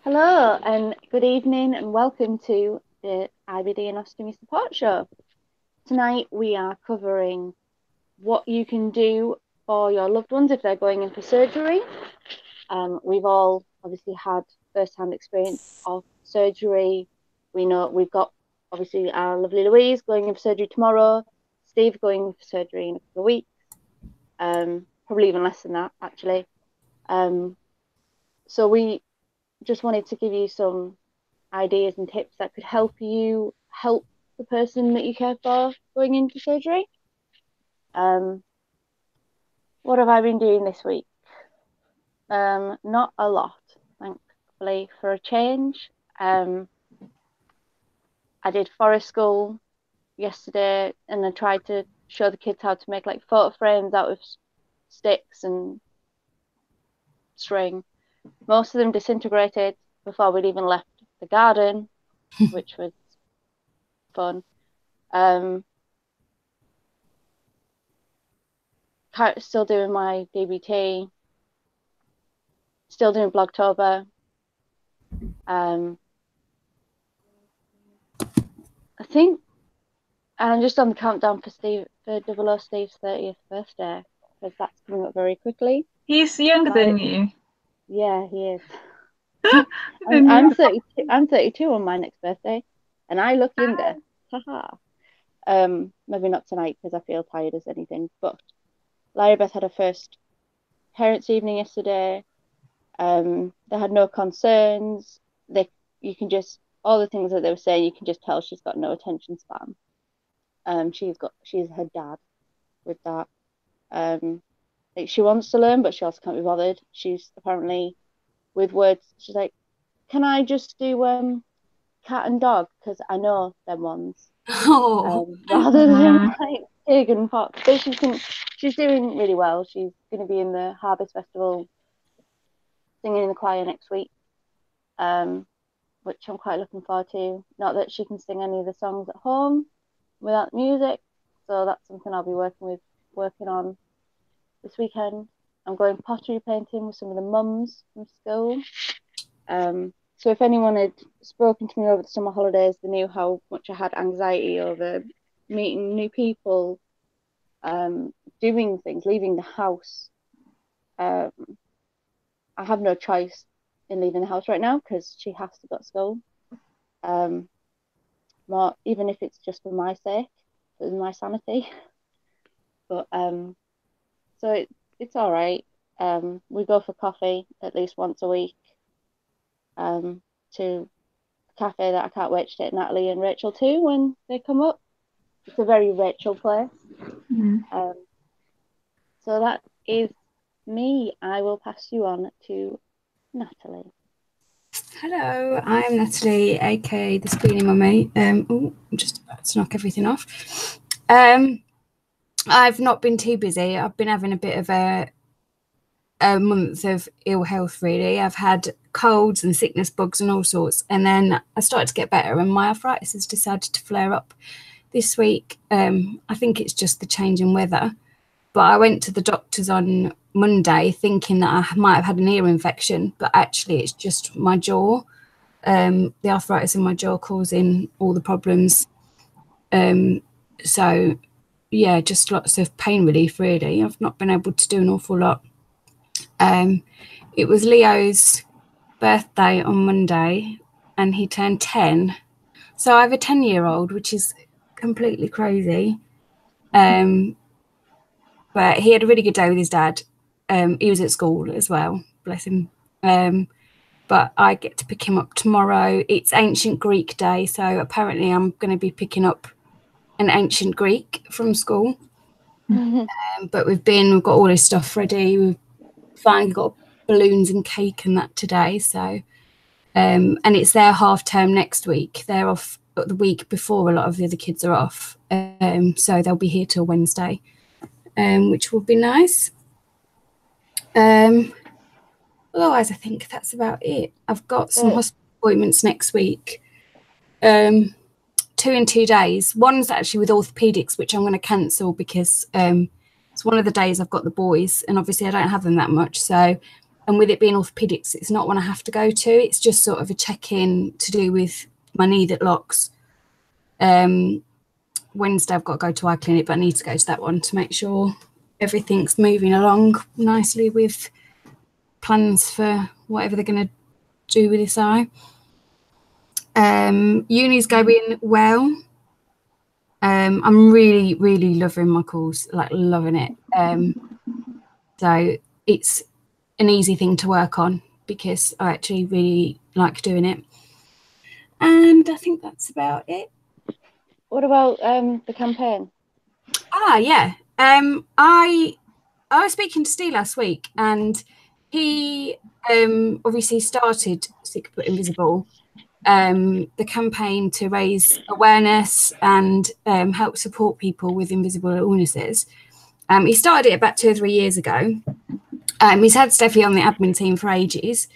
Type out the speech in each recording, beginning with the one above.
Hello and good evening and welcome to the IBD Ostomy Support Show. Tonight we are covering what you can do for your loved ones if they're going in for surgery. We've all obviously had first-hand experience of surgery. We know we've got obviously our lovely Louise going in for surgery tomorrow, Steve going in for surgery in a couple of weeks, probably even less than that actually. So we just wanted to give you some ideas and tips that could help you help the person that you care for going into surgery. What have I been doing this week? Not a lot, thankfully, for a change. I did forest school yesterday and I tried to show the kids how to make like photo frames out of sticks and string. Most of them disintegrated before we'd even left the garden, which was fun. Still doing my DBT, still doing Blogtober. I think I'm just on the countdown for Steve's 30th birthday because that's coming up very quickly. He's younger than you. Yeah, he is. I'm 32. I'm 32 on my next birthday, and I look younger. Haha. Maybe not tonight because I feel tired as anything. But Larry Beth had her first parents' evening yesterday. They had no concerns. You can just all the things that they were saying. You can just tell she's got no attention span. She's her dad with that. Like she wants to learn, but she also can't be bothered. She's apparently with words. She's like, "Can I just do cat and dog? Because I know them ones." Rather than like pig and fox. So she's doing really well. She's going to be in the Harvest Festival singing in the choir next week, which I'm quite looking forward to. Not that she can sing any of the songs at home without music, so that's something I'll be working on this weekend. I'm going pottery painting with some of the mums from school. So if anyone had spoken to me over the summer holidays, they knew how much I had anxiety over meeting new people, doing things, leaving the house. I have no choice in leaving the house right now because she has to go to school. Even if it's just for my sake, for my sanity. But so it's all right. We go for coffee at least once a week. To a cafe that I can't wait to take Natalie and Rachel to when they come up. It's a very Rachel place. So that is me. I will pass you on to Natalie. Hello, I'm Natalie, aka the Squealy Mummy. I'm just about to knock everything off. I've not been too busy. I've been having a bit of a month of ill health, really. I've had colds and sickness bugs and all sorts, and then I started to get better and my arthritis has decided to flare up this week. I think it's just the change in weather, but I went to the doctors on Monday thinking that I might have had an ear infection, but actually it's just my jaw, the arthritis in my jaw causing all the problems. So yeah, just lots of pain relief, really. I've not been able to do an awful lot. It was Leo's birthday on Monday and he turned 10. So I have a 10-year-old, which is completely crazy. But he had a really good day with his dad. He was at school as well, bless him. But I get to pick him up tomorrow. It's Ancient Greek Day, so apparently I'm going to be picking up an Ancient Greek from school. But we've got all his stuff ready. We've finally got balloons and cake and that today. So, and it's their half term next week. They're off the week before a lot of the other kids are off. So they'll be here till Wednesday, which will be nice. Otherwise, I think that's about it. I've got some hospital appointments next week. 2 in 2 days. One's actually with orthopedics, which I'm going to cancel because it's one of the days I've got the boys and obviously I don't have them that much. So and with it being orthopedics, it's not one I have to go to. It's just sort of a check-in to do with my knee that locks. Wednesday I've got to go to eye clinic, but I need to go to that one to make sure everything's moving along nicely with plans for whatever they're going to do with this eye. Uni's going well. I'm really loving my course, like loving it. So it's an easy thing to work on because I actually really like doing it. And I think that's about it. What about the campaign? Yeah. I was speaking to Steve last week, and he obviously started Sick But Invisible, the campaign to raise awareness and help support people with invisible illnesses. He started it about 2 or 3 years ago. He's had Steffi on the admin team for ages,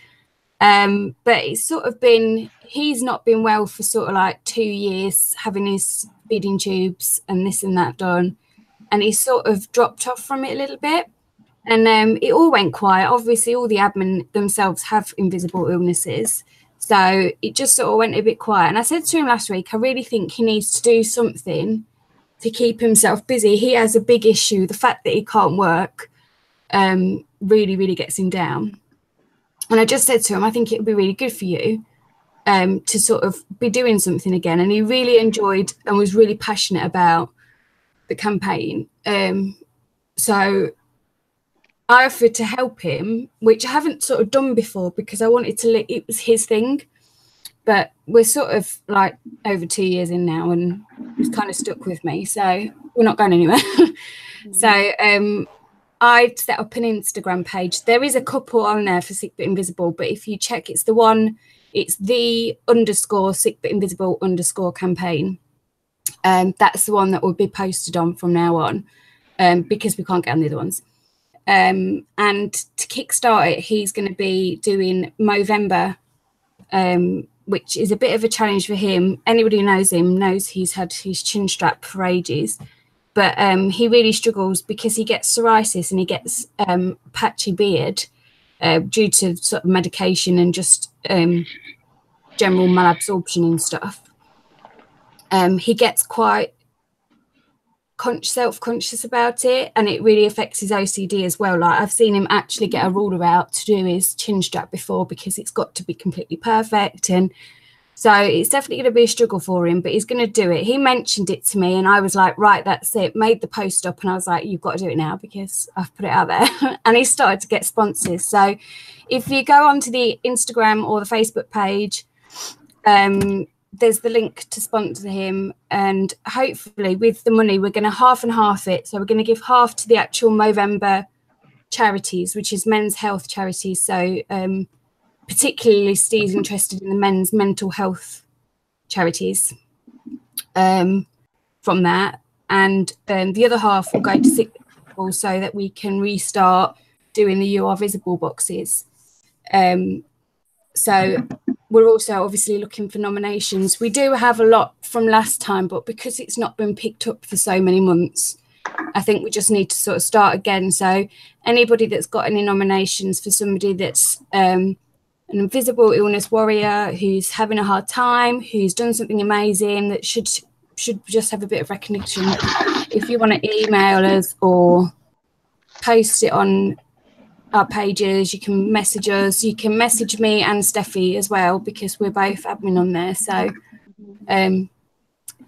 but it's sort of been, he's not been well for sort of like 2 years, having his feeding tubes and this and that done, and he's sort of dropped off from it a little bit. And it all went quiet. Obviously, all the admin themselves have invisible illnesses, so it just sort of went a bit quiet. And I said to him last week, I really think he needs to do something to keep himself busy. He has a big issue. The fact that he can't work really gets him down. And I just said to him, I think it would be really good for you to sort of be doing something again. And he really enjoyed and was really passionate about the campaign. So I offered to help him, which I haven't sort of done before because I wanted to, it was his thing. But we're sort of like over 2 years in now, and it's kind of stuck with me. So we're not going anywhere. So I set up an Instagram page. There is a couple on there for Sick But Invisible, but if you check, it's the one, it's the _Sick But Invisible _ campaign. That's the one that will be posted on from now on, because we can't get on the other ones. And to kickstart it, he's going to be doing Movember, which is a bit of a challenge for him. Anybody who knows him knows he's had his chin strap for ages. But he really struggles because he gets psoriasis and he gets patchy beard due to sort of medication and just general malabsorption and stuff. He gets quite self-conscious about it, and it really affects his OCD as well. Like, I've seen him actually get a ruler out to do his chin strap before because it's got to be completely perfect. And so it's definitely going to be a struggle for him, but he's going to do it. He mentioned it to me and I was like, right, that's it. Made the post up and I was like, you've got to do it now because I've put it out there. And he started to get sponsors. So if you go onto the Instagram or the Facebook page, there's the link to sponsor him. And hopefully with the money, we're going to half and half it. So we're going to give half to the actual Movember charities, which is men's health charities. So particularly Steve's interested in the men's mental health charities from that, and the other half will go to sick people so that we can restart doing the You Are Visible boxes. So we're also obviously looking for nominations. We do have a lot from last time, but because it's not been picked up for so many months, I think we just need to sort of start again. So anybody that's got any nominations for somebody that's an invisible illness warrior who's having a hard time, who's done something amazing, that should just have a bit of recognition. If you want to email us or post it on our pages, you can message us. You can message me and Steffi as well because we're both admin on there. So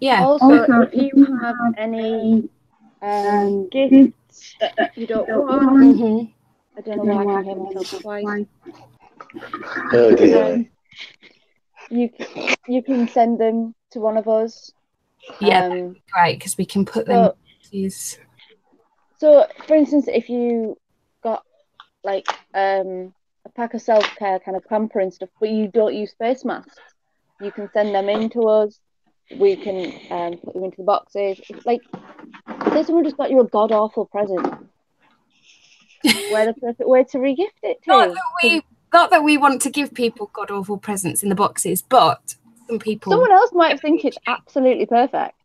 yeah. Also, if you have any gifts that you don't want, I don't know why I can hear myself twice. Oh dear. You can send them to one of us. Yeah, great, because we can put them. So, for instance, if you got like a pack of self-care kind of pampering stuff, but you don't use face masks, you can send them in to us. We can put them into the boxes. Like, say someone just got you a god-awful present. We're the perfect way to re-gift it to. Not that we want to give people god-awful presents in the boxes, but someone else might think it's absolutely perfect.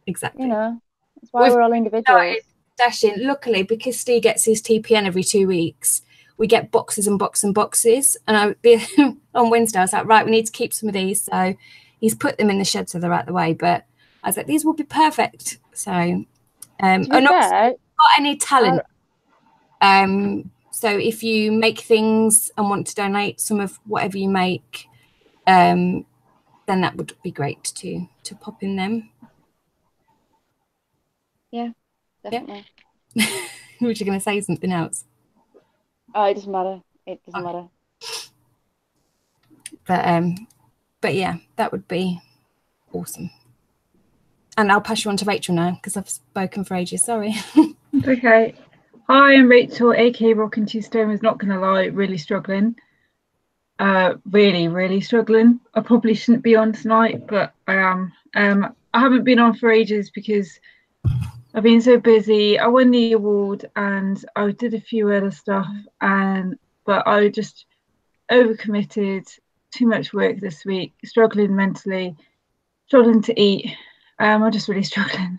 Exactly. You know, that's why we're all individuals. Dashing. Luckily, because Steve gets his TPN every 2 weeks, we get boxes and boxes and boxes. And on Wednesday, I was like, right, we need to keep some of these. So he's put them in the shed so they're out the way. But I was like, these will be perfect. So, and also, got any talent. So if you make things and want to donate some of whatever you make, then that would be great to pop in them. Yeah, definitely. Yeah. Were you going to say something else? Oh, it doesn't matter. It doesn't matter. But yeah, that would be awesome. And I'll pass you on to Rachel now because I've spoken for ages. Sorry. Okay. Hi, I'm Rachel, aka Rockin' Two Stones. Not gonna lie, really struggling. Really struggling. I probably shouldn't be on tonight, but I am. I haven't been on for ages because I've been so busy. I won the award and I did a few other stuff, but I just overcommitted. Too much work this week. Struggling mentally. Struggling to eat. I'm just really struggling.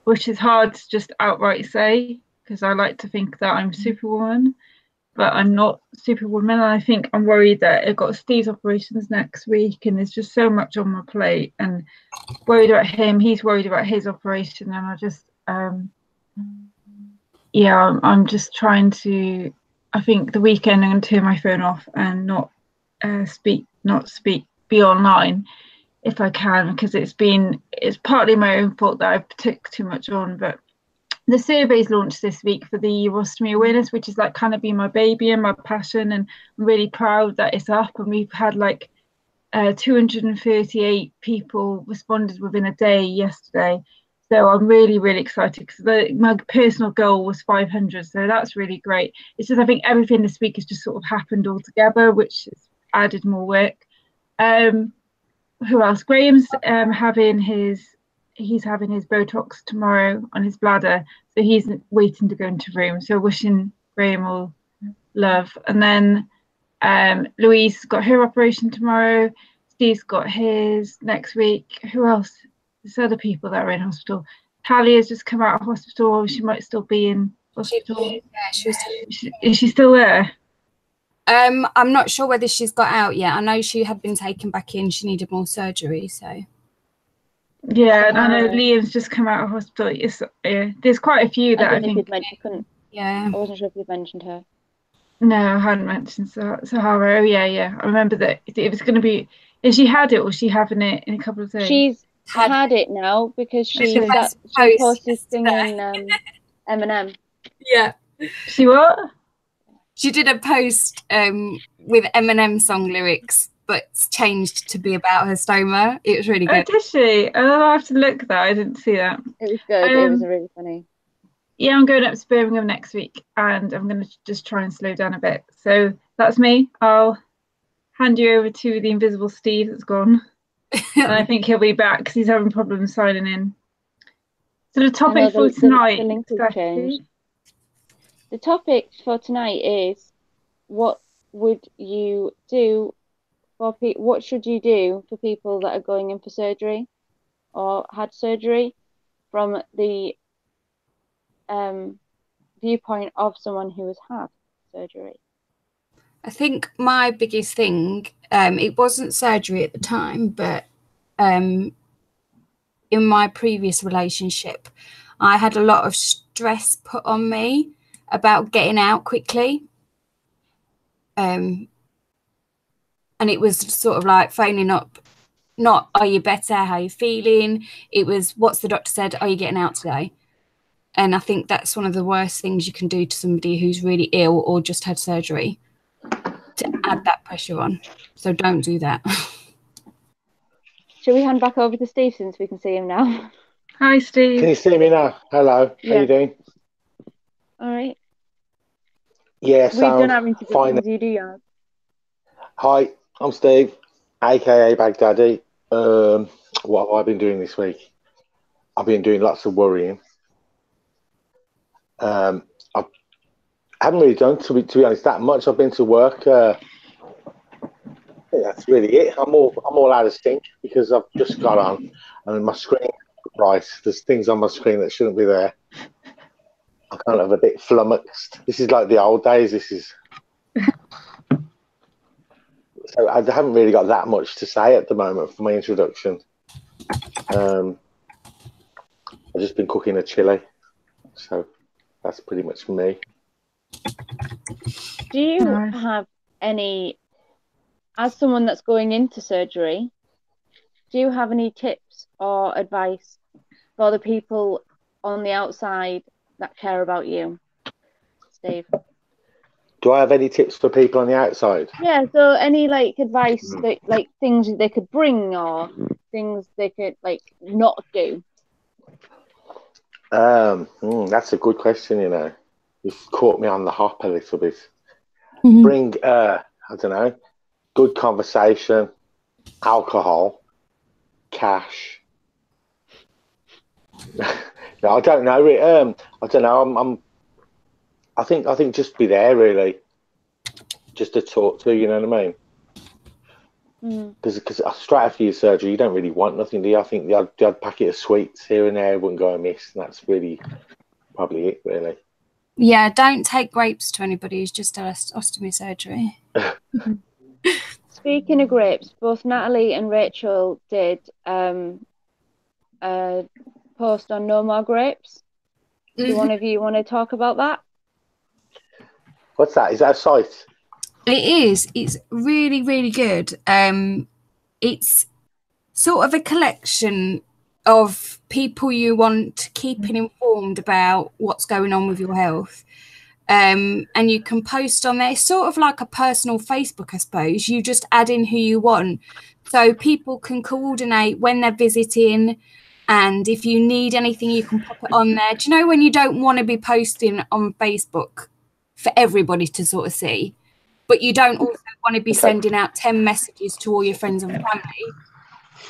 Which is hard to just outright say because I like to think that I'm Superwoman, but I'm not Superwoman. And I think I'm worried that I've got Steve's operations next week and there's just so much on my plate and worried about him. He's worried about his operation, and I just, yeah, I'm just trying to. I think the weekend I'm going to turn my phone off and not speak, be online if I can, because it's partly my own fault that I took too much on. But the survey's launched this week for the Ostomy awareness, which is like kind of been my baby and my passion, and I'm really proud that it's up. And we've had like 238 people responded within a day yesterday, so I'm really excited because my personal goal was 500, so that's really great. It's just I think everything this week has just sort of happened all together, which has added more work. Who else? Graham's having his Botox tomorrow on his bladder, so he's waiting to go into room. So wishing Graham all love. And then Louise's got her operation tomorrow. Steve's got his next week. Who else? There's other people that are in hospital. Talia's just come out of hospital. She might still be in hospital. Is she still there? I'm not sure whether she's got out yet. I know she had been taken back in. She needed more surgery, so. Yeah, and I know Liam's just come out of hospital. There's quite a few that I think. Yeah. I wasn't sure if you mentioned her. No, I hadn't mentioned Sahara. Oh, yeah. I remember that it was going to be. Is she had it or is she having it in a couple of days? She's had it now because she posted singing Eminem. Yeah. She what? She did a post with Eminem song lyrics, but changed to be about her stoma. It was really good. Oh, did she? Oh, I have to look that. I didn't see that. It was good. It was really funny. Yeah, I'm going up to Birmingham next week and I'm going to just try and slow down a bit. So that's me. I'll hand you over to the invisible Steve that's gone. And I think he'll be back because he's having problems signing in. So the topic for tonight. The topic for tonight is what would you do for what should you do for people that are going in for surgery or had surgery from the viewpoint of someone who has had surgery? I think my biggest thing, it wasn't surgery at the time, but in my previous relationship, I had a lot of stress put on me about getting out quickly. And it was sort of like phoning up, not, are you better? How are you feeling? It was, what's the doctor said? Are you getting out today? And I think that's one of the worst things you can do to somebody who's really ill or just had surgery, to add that pressure on. So don't do that. Shall we hand back over to Steve since we can see him now? Hi, Steve. Can you see me now? Hello. Yeah. How you doing? All right. Yeah, We've done our fine. introductions. You do yours. Hi, I'm Steve, aka Baghdadi. What have I been doing this week? I've been doing lots of worrying. I haven't really done, to be honest, that much. I've been to work. That's really it. I'm all out of sync because I've just got on and my screen, right, there's things on my screen that shouldn't be there. I'm kind of a bit flummoxed. This is like the old days. This is. So I haven't really got that much to say at the moment for my introduction. I've just been cooking a chili, so that's pretty much me. Do you have any, as someone that's going into surgery, do you have any tips or advice for the people on the outside that care about you, Steve? Do I have any tips for people on the outside? Yeah, so any like advice, that, like things they could bring or things they could like not do? That's a good question, you know. You've caught me on the hop a little bit. Bring, I don't know, good conversation, alcohol, cash. No, I don't know. I don't know. I think just be there, really, just to talk to. You know what I mean? Because straight after your surgery, you don't really want nothing, do you? I think the odd packet of sweets here and there wouldn't go amiss, and that's really probably it, really. Yeah, don't take grapes to anybody who's just had ostomy surgery. Speaking of grapes, both Natalie and Rachel did a post on No More Grapes. Do one of you want to talk about that? What's that? Is that a site? It is. It's really, really good. It's sort of a collection of people you want keeping informed about what's going on with your health. And you can post on there. It's sort of like a personal Facebook, I suppose. You just add in who you want. So people can coordinate when they're visiting. And if you need anything, you can pop it on there. Do you know when you don't want to be posting on Facebook for everybody to sort of see, but you don't also want to be sending out 10 messages to all your friends and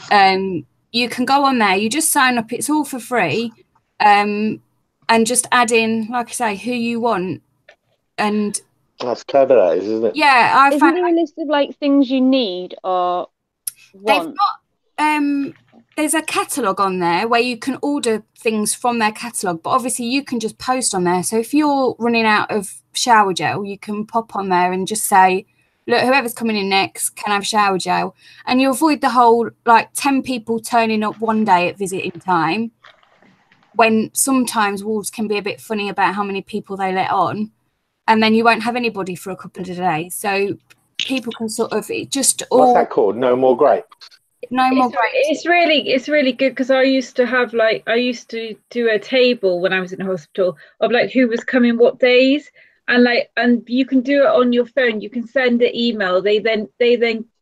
family? You can go on there. You just sign up. It's all for free. And just add in, like I say, who you want. And that's clever, that is, isn't it? Yeah, isn't there a list of like things you need or want? They've got there's a catalogue on there where you can order things from their catalogue, but obviously you can just post on there. So if you're running out of shower gel, you can pop on there and just say, look, whoever's coming in next can have shower gel. And you avoid the whole like 10 people turning up one day at visiting time, when sometimes wards can be a bit funny about how many people they let on, and then you won't have anybody for a couple of days. So people can sort of just all. What's that called? No More Grapes. No More Grapes. It's really good, because I used to do a table when I was in the hospital of like who was coming what days, and you can do it on your phone. You can send an email. They then,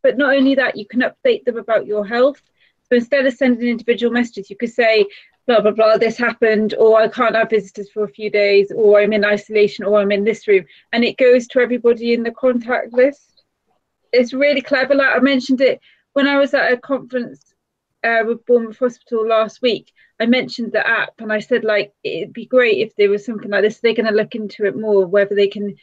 but not only that, you can update them about your health. So instead of sending individual messages, you could say, blah, blah, blah, this happened, or I can't have visitors for a few days, or I'm in isolation, or I'm in this room. And it goes to everybody in the contact list. It's really clever. Like I mentioned it when I was at a conference with Bournemouth Hospital last week. I mentioned the app, and I said, like, it'd be great if there was something like this. They're going to look into it more, whether they can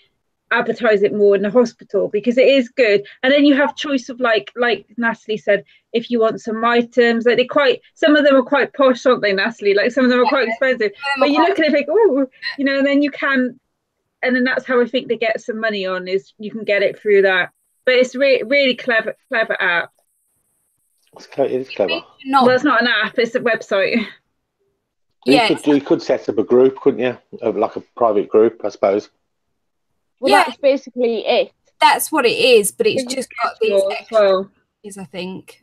advertise it more in the hospital, because it is good. And then you have choice of like Natalie said, if you want some items, like some of them are quite posh, aren't they, Natalie? Like some of them are quite expensive, but you look at it like, oh, you know, and then you can, and then that's how I think they get some money on, is you can get it through that. But it's really clever app. It is clever. Well, it's not an app, it's a website. You could set up a group, couldn't you? Like a private group, I suppose. Well, that's basically it. That's what it is, but it's just got these extra things, I think.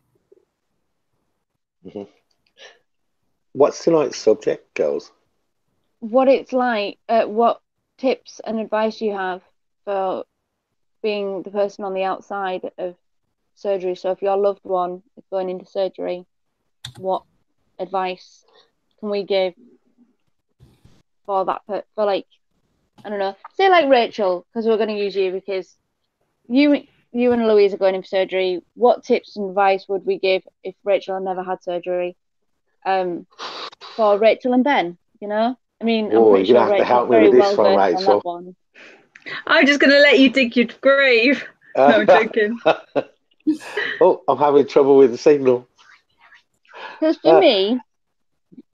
What's tonight's subject, girls? What it's like, what tips and advice you have for being the person on the outside of surgery. So if your loved one is going into surgery, what advice can we give for that, for like, I don't know, say like Rachel, because we're going to use you, because you and Louise are going in for surgery. What tips and advice would we give if Rachel had never had surgery? For Rachel and Ben, you know? I mean, I'm pretty sure Rachel's very well versed on that one. I'm just going to let you dig your grave. No, I'm joking. Oh, I'm having trouble with the signal. Because for me,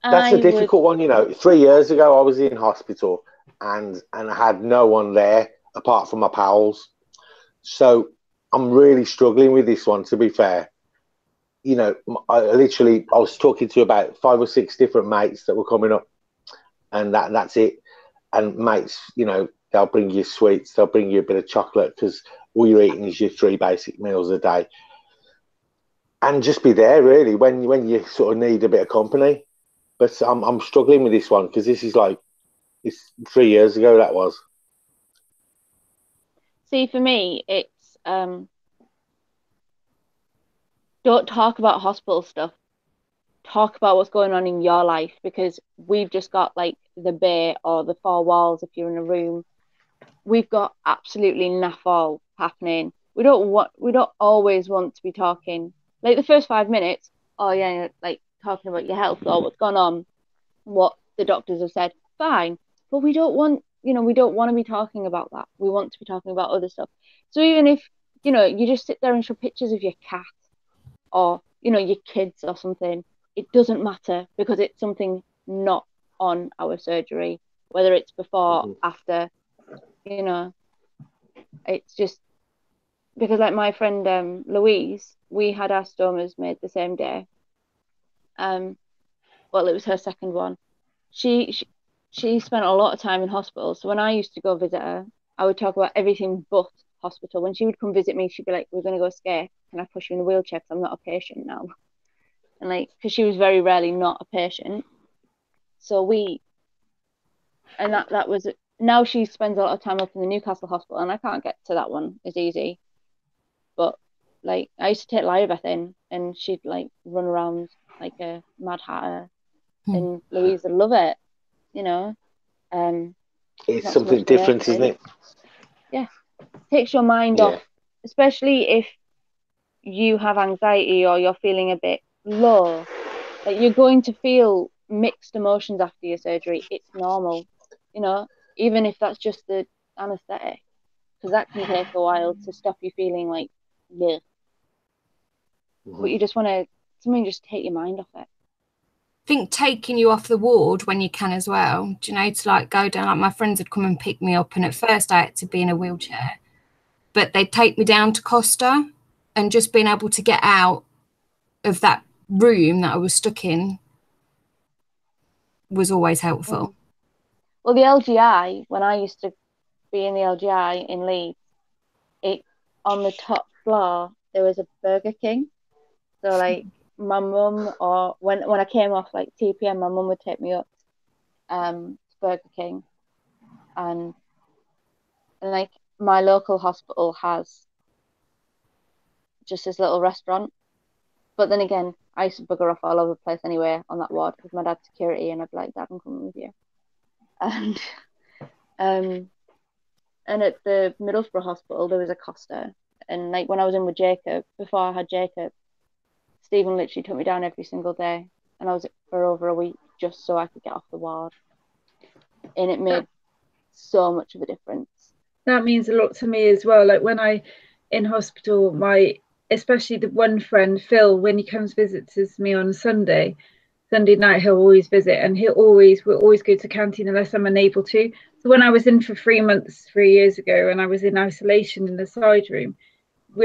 that's a difficult one, you know. 3 years ago, I was in hospital, and I had no one there apart from my pals. So I'm really struggling with this one, to be fair. You know, I was talking to about 5 or 6 different mates that were coming up, and that's it. And mates, you know, they'll bring you sweets, they'll bring you a bit of chocolate, because all you're eating is your 3 basic meals a day. And just be there, really, when you sort of need a bit of company. But I'm struggling with this one, because this is like, it's 3 years ago that was. See, for me, it's don't talk about hospital stuff. Talk about what's going on in your life, because we've just got like the bay or the 4 walls if you're in a room. We've got absolutely naff all happening. We don't always want to be talking. Like the first 5 minutes, oh yeah, like talking about your health or what's gone on, what the doctors have said, fine. But we don't want to be talking about that. We want to be talking about other stuff. So even if, you know, you just sit there and show pictures of your cat or, you know, your kids or something, it doesn't matter, because it's something not on our surgery, whether it's before, after, you know. It's just because, like my friend Louise, we had our stomas made the same day. Well, it was her second one. She spent a lot of time in hospital. So when I used to go visit her, I would talk about everything but hospital. When she would come visit me, she'd be like, "We're going to go ski. Can I push you in the wheelchair? Because I'm not a patient now." And like, because she was very rarely not a patient. So that was, now she spends a lot of time up in the Newcastle hospital, and I can't get to that one as easy. But like, I used to take Lyra in, and she'd like run around like a mad hatter, and Louise would love it, you know. It's something different, isn't it? Yeah, takes your mind off, especially if you have anxiety or you're feeling a bit low. Like, you're going to feel mixed emotions after your surgery. It's normal, you know, even if that's just the anaesthetic, because that can take a while to stop you feeling like bleh. But you just want to, something just take your mind off it. I think taking you off the ward when you can as well, do you know, to like go down, like my friends would come and pick me up, and at first I had to be in a wheelchair, but they'd take me down to Costa, and just being able to get out of that room that I was stuck in was always helpful. Well, the LGI, when I used to be in the LGI in Leeds, on the top floor there was a Burger King. So like, my mum, or when I came off like TPM, my mum would take me up to Burger King, and like my local hospital has just this little restaurant. But then again, I used to bugger off all over the place anyway on that ward, because my dad's security, and I'd be like, "Dad, I'm coming with you." And at the Middlesbrough hospital there was a Costa, and like when I was in with Jacob, before I had Jacob, Stephen literally took me down every single day, and I was for over a week just so I could get off the ward, and it made so much of a difference. That means a lot to me as well. Like when I in hospital, especially the one friend Phil, when he comes visits me on Sunday night, he'll always visit, and we'll always go to canteen unless I'm unable to. So when I was in for 3 months 3 years ago, and I was in isolation in the side room,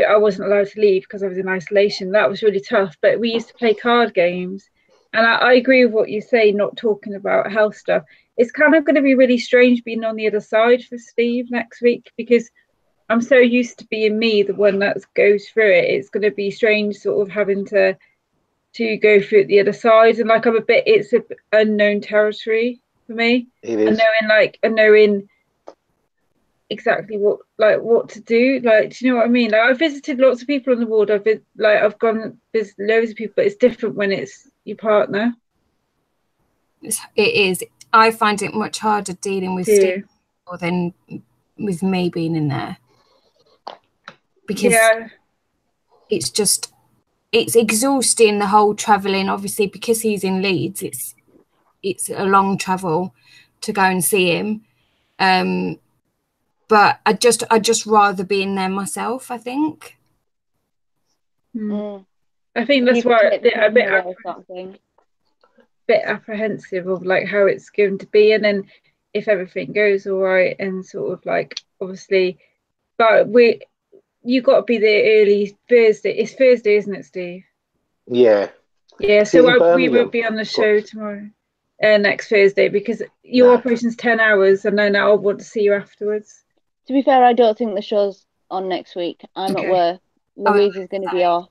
I wasn't allowed to leave because I was in isolation. That was really tough. But we used to play card games, and I agree with what you say, not talking about health stuff. It's kind of going to be really strange being on the other side for Steve next week, because I'm so used to being me, the one that goes through it. It's going to be strange sort of having to go through it the other side, and like it's an unknown territory for me. It is. And knowing exactly what to do. Like, do you know what I mean? Like, I've visited lots of people on the ward. I've gone visit loads of people, but it's different when it's your partner. It is. I find it much harder dealing with Steve than with me being in there, because it's exhausting, the whole travelling. Obviously, because he's in Leeds, it's a long travel to go and see him. But I'd just rather be in there myself, I think. I think that's why I'm a bit apprehensive of like how it's going to be. And then if everything goes all right, and sort of like, obviously, but you got to be there early Thursday. It's Thursday, isn't it, Steve? Yeah. Yeah, See, in so we won't Birmingham, be on the show tomorrow, next Thursday, because your no. operation's 10 hours, and then I'll want to see you afterwards. To be fair, I don't think the show's on next week. I'm at Okay. work. Louise is going to be off.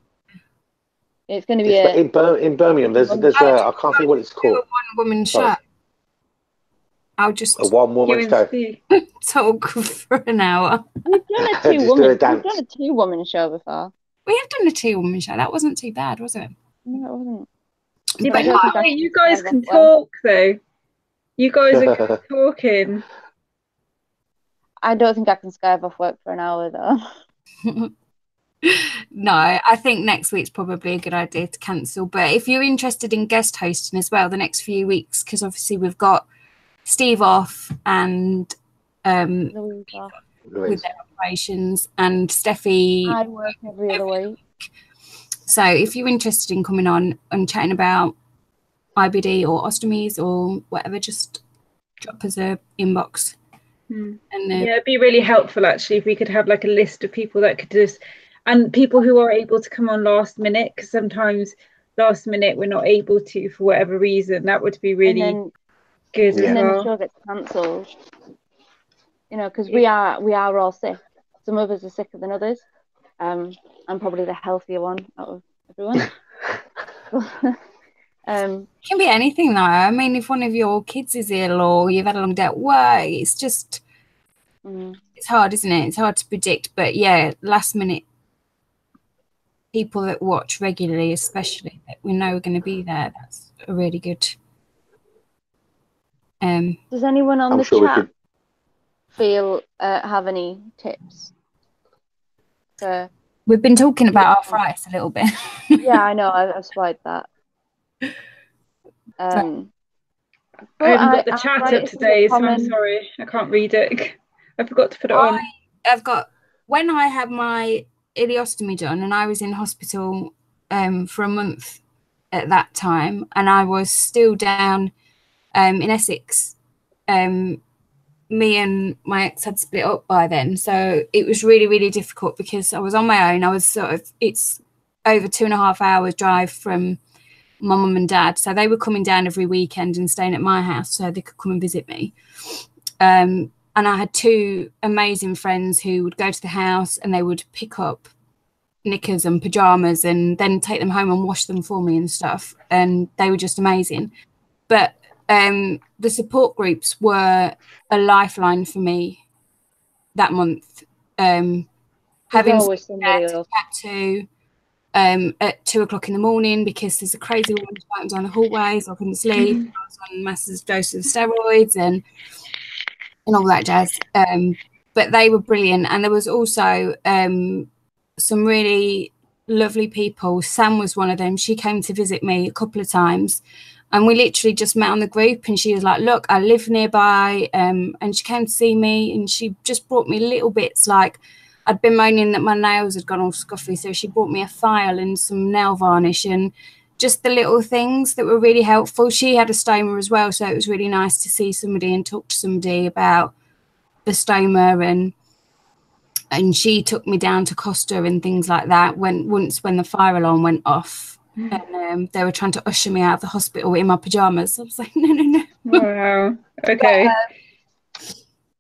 It's going to be in Birmingham. There's I can't think what it's called. A one-woman show. I'll just a one-woman show. talk for an hour. We've done a two-woman show before. We have done a two-woman show. That wasn't too bad, was it? No, it wasn't. Yeah, but you guys can talk though. You guys are good at talking. I don't think I can skive off work for an hour though. No, I think next week's probably a good idea to cancel. But if you're interested in guest hosting as well the next few weeks, because obviously we've got Steve off and Louise off with their operations, and Steffi. I work every other week. So if you're interested in coming on and chatting about IBD or ostomies or whatever, just drop us a inbox. And yeah, it'd be really helpful actually if we could have like a list of people that could just, and people who are able to come on last minute, because sometimes last minute we're not able to for whatever reason. That would be really good. And then the show gets cancelled. You know, because we are all sick. Some of us are sicker than others. I'm probably the healthier one out of everyone. It can be anything though. I mean, if one of your kids is ill or you've had a long day at work, it's just it's hard, isn't it? It's hard to predict. But yeah, last minute people that watch regularly, especially that we know are going to be there, that's a really good. Does anyone on the chat feel have any tips? We've been talking about arthritis a little bit. Yeah, I know. I've spied that. I haven't got the chat up today, so I'm sorry. I can't read it. I forgot to put it on. When I had my ileostomy done, and I was in hospital for a month at that time, and I was still down in Essex. Me and my ex had split up by then, so it was really, really difficult because I was on my own. I was it's over 2.5 hours drive from my mum and dad, so they were coming down every weekend and staying at my house so they could come and visit me. And I had 2 amazing friends who would go to the house and they would pick up knickers and pajamas and then take them home and wash them for me and stuff, and they were just amazing. But the support groups were a lifeline for me that month. Having somebody to chat to at 2 o'clock in the morning, because there's a crazy woman fighting down the hallway, so I couldn't sleep. I was on massive doses of steroids and all that jazz. But they were brilliant, and there was also some really lovely people. Sam was one of them. She came to visit me a couple of times, and we literally just met on the group, and she was like, look, I live nearby, and she came to see me, and she just brought me little bits. Like, I'd been moaning that my nails had gone all scuffy, so she brought me a file and some nail varnish and just the little things that were really helpful. She had a stoma as well, so it was really nice to see somebody and talk to somebody about the stoma, and she took me down to Costa and things like that when the fire alarm went off. And they were trying to usher me out of the hospital in my pajamas. I was like, no. Wow. Okay.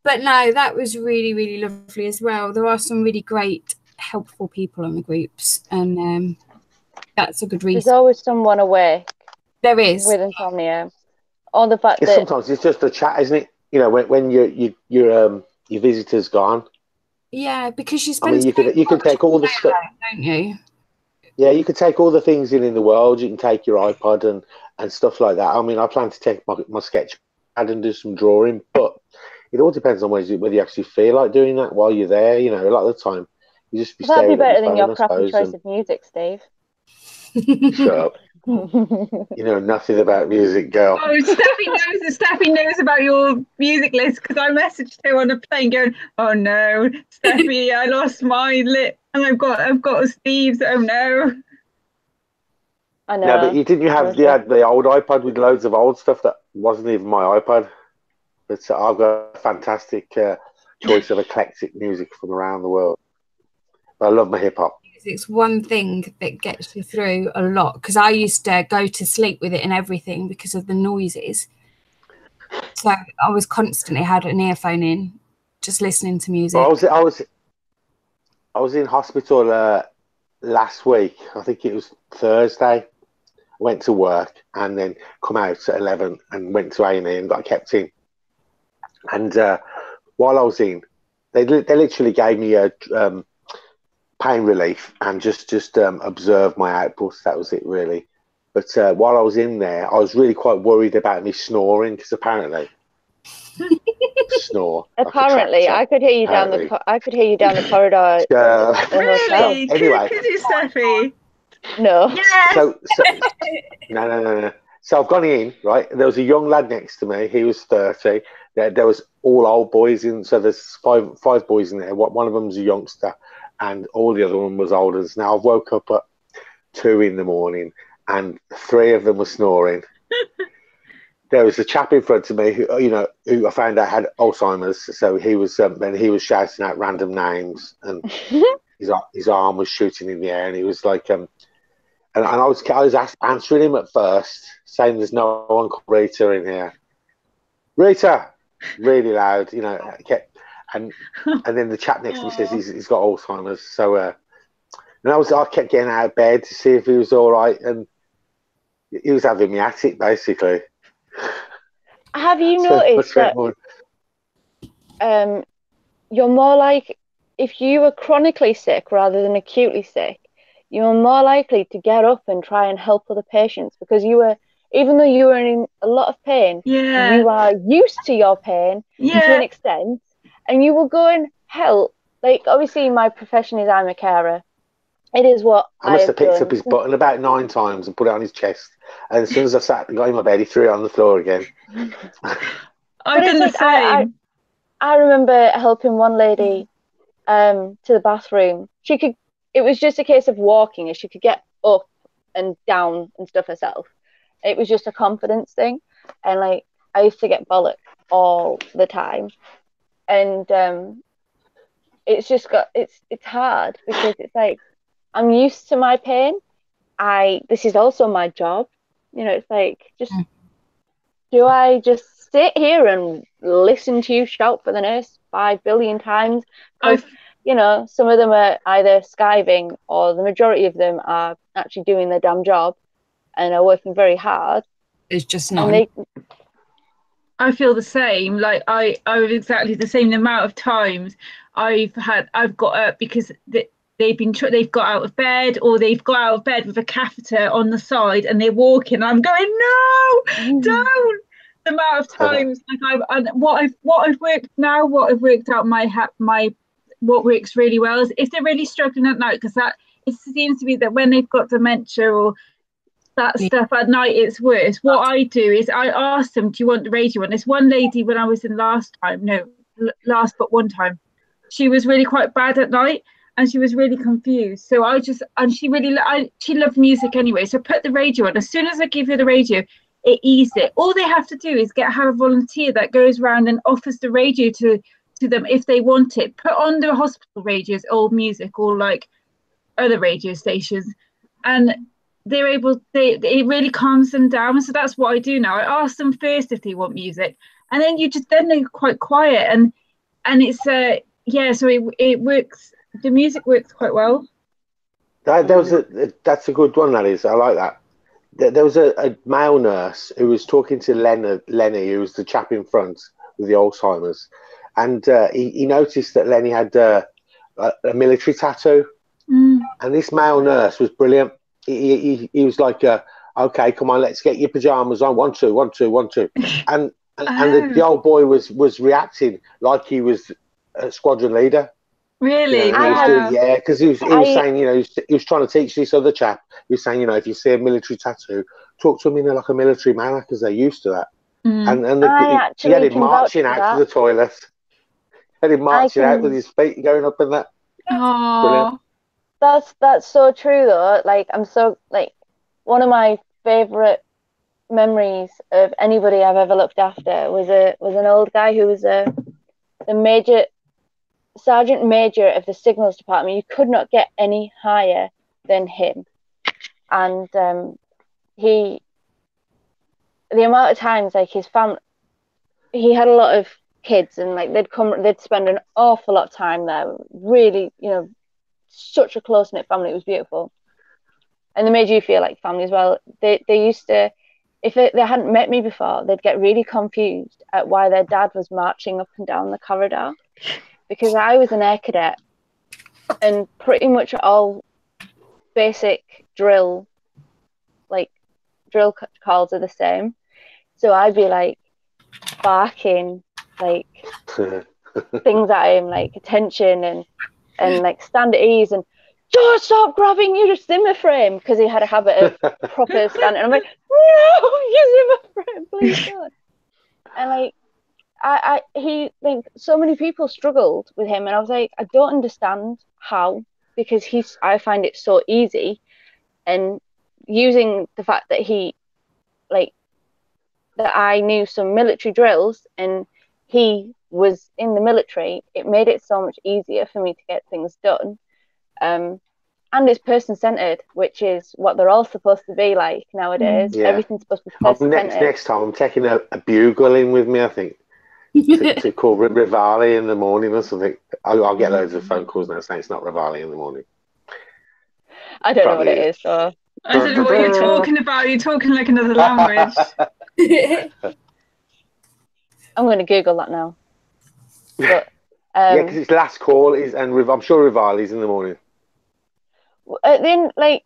But no, that was really, really lovely as well. There are some really great, helpful people on the groups, and that's a good reason. There's always someone awake. There is. With insomnia. Or the fact that sometimes it's just a chat, isn't it? You know, when your visitor's gone. Yeah, because you spend. I mean, you can take all the stuff, don't you? Yeah, you can take all the things in the world. You can take your iPod and stuff like that. I mean, I plan to take my sketch pad and do some drawing, but it all depends on whether you actually feel like doing that while you're there. You know, a lot of the time you just be that'd be staring better at your than phone, your crappy choice of music, Steve. Shut up. You know nothing about music, girl. Oh, Steffi knows about your music list, because I messaged her on the plane going, oh no, Steffi, I lost my lip and I've got Steve's. Oh no. I know. No, but you had the old iPod with loads of old stuff that wasn't even my iPod. But I've got a fantastic choice of eclectic music from around the world. But I love my hip hop. Music's one thing that gets you through a lot, because I used to go to sleep with it and everything because of the noises. So I was constantly had an earphone in, just listening to music. Well, I was in hospital last week. I think it was Thursday. Went to work and then come out at 11 and went to A&E and got kept in. And while I was in, they literally gave me a pain relief and just observed my output. That was it, really. But while I was in there, I was really quite worried about me snoring, because apparently snore. Apparently, I could hear you down the corridor. Really? Anyway, Could you, Steffi? No. Yes. So no. So I've gone in, right? There was a young lad next to me. He was 30. There was all old boys in. So there's five boys in there. One of them's a youngster, and all the other one was older. Now I've woke up at 2 in the morning, and 3 of them were snoring. There was a chap in front of me who I found out had Alzheimer's. So he was shouting out random names, and his arm was shooting in the air, and he was like, and I was answering him at first, saying there's no one called Rita in here. Rita, really loud, and then the chap next to me says he's got Alzheimer's. So and I kept getting out of bed to see if he was all right, and he was having me at it, basically. Have you noticed that you're more like, if you were chronically sick rather than acutely sick, you're more likely to get up and try and help other patients, because even though you were in a lot of pain, you are used to your pain to an extent, and you will go and help. Like, obviously my profession is I'm a carer. It is what I must have picked up his button about 9 times and put it on his chest, and as soon as I got in my bed, he threw it on the floor again. I've done the same. I remember helping one lady to the bathroom. It was just a case of walking, and she could get up and down and stuff herself. It was just a confidence thing, and like, I used to get bollocked all the time, and it's hard, because it's like, I'm used to my pain. This is also my job. It's like, do I just sit here and listen to you shout for the nurse 5 billion times? Some of them are either skiving, or the majority of them are actually doing their damn job and are working very hard. It's just not. I feel the same. Like, I was exactly the same. The amount of times I've got up because they've got out of bed, or they've got out of bed with a catheter on the side, and they're walking. And I'm going, no, don't. The amount of times, what I've worked out what works really well is if they're really struggling at night, because it seems to be that when they've got dementia or that stuff at night, it's worse. What I do is I ask them, do you want the radio on? This one lady, when I was in one time, she was really quite bad at night, and she was really confused. So she loved music anyway. So I put the radio on. As soon as I give her the radio, it eased it. All they have to do is have a volunteer that goes around and offers the radio to them if they want it. Put on the hospital radios, old music, or like other radio stations, and they're able. It really calms them down. So that's what I do now. I ask them first if they want music, and then they're quite quiet, and it's So it works. The music works quite well. That's a good one. That is, I like that. There was a male nurse who was talking to Lenny, who was the chap in front with the Alzheimer's, and he noticed that Lenny had a military tattoo, and this male nurse was brilliant. He was like, okay, come on, let's get your pajamas on. 1, 2, 1, 2, 1, 2, and the old boy was reacting like he was a squadron leader. Really? Because he was saying, he was trying to teach this other chap. He was saying, if you see a military tattoo, talk to him in like a military manner, because they're used to that. And he had him marching out to the toilet. Had him marching out with his feet going up and that. Oh, that's so true though. Like, I'm so, like, one of my favorite memories of anybody I've ever looked after was an old guy who was the sergeant major of the signals department. You could not get any higher than him, and the amount of times, like, his family, he had a lot of kids, and like they'd spend an awful lot of time there. Really, such a close-knit family. It was beautiful, and they made you feel like family as well. They used to, if they hadn't met me before, they'd get really confused at why their dad was marching up and down the corridor, because I was an air cadet, and pretty much all basic drill calls are the same. So I'd be like barking like things at him, like attention and like stand at ease and don't stop grabbing your Zimmer frame, because he had a habit of proper standing. And I'm like, no, your Zimmer frame, please don't. And like he, like, so many people struggled with him, and I was like, I don't understand how, because I find it so easy. And using the fact that that I knew some military drills and he was in the military, it made it so much easier for me to get things done. And it's person-centered, which is what they're all supposed to be like nowadays. Yeah. Everything's supposed to be person-centered. Next time I'm taking a bugle in with me, I think, to call Rivali in the morning or something. I'll get loads of phone calls now saying it's not Rivali in the morning. I don't know what it is, so... I don't know what you're talking about. You're talking like another language. I'm going to Google that now. But, yeah, because it's last call I'm sure Rivali's in the morning. Then, like,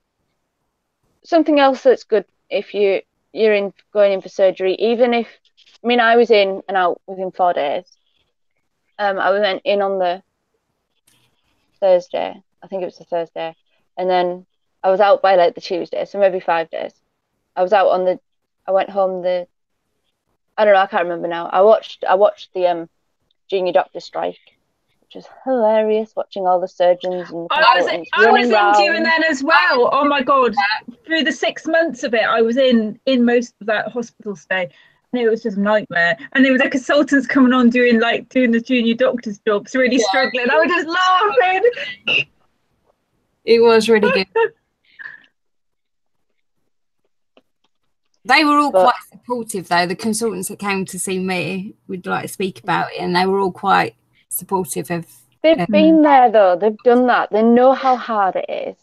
something else that's good if you're going in for surgery, even if, I mean, I was in and out within 4 days. I went in on the Thursday. I think it was the Thursday, and then I was out by like the Tuesday, so maybe 5 days. I went home I don't know, I can't remember now. I watched the junior doctor strike, which was hilarious, watching all the surgeons and I was in then as well. Oh my god. Through the 6 months of it, I was in most of that hospital stay. And it was just a nightmare. And there were the consultants coming on doing the junior doctor's jobs, really struggling. I was just laughing. It was really good. They were all quite supportive, though. The consultants that came to see me would speak about it, and they were all quite supportive of. They've been there, though. They've done that. They know how hard it is.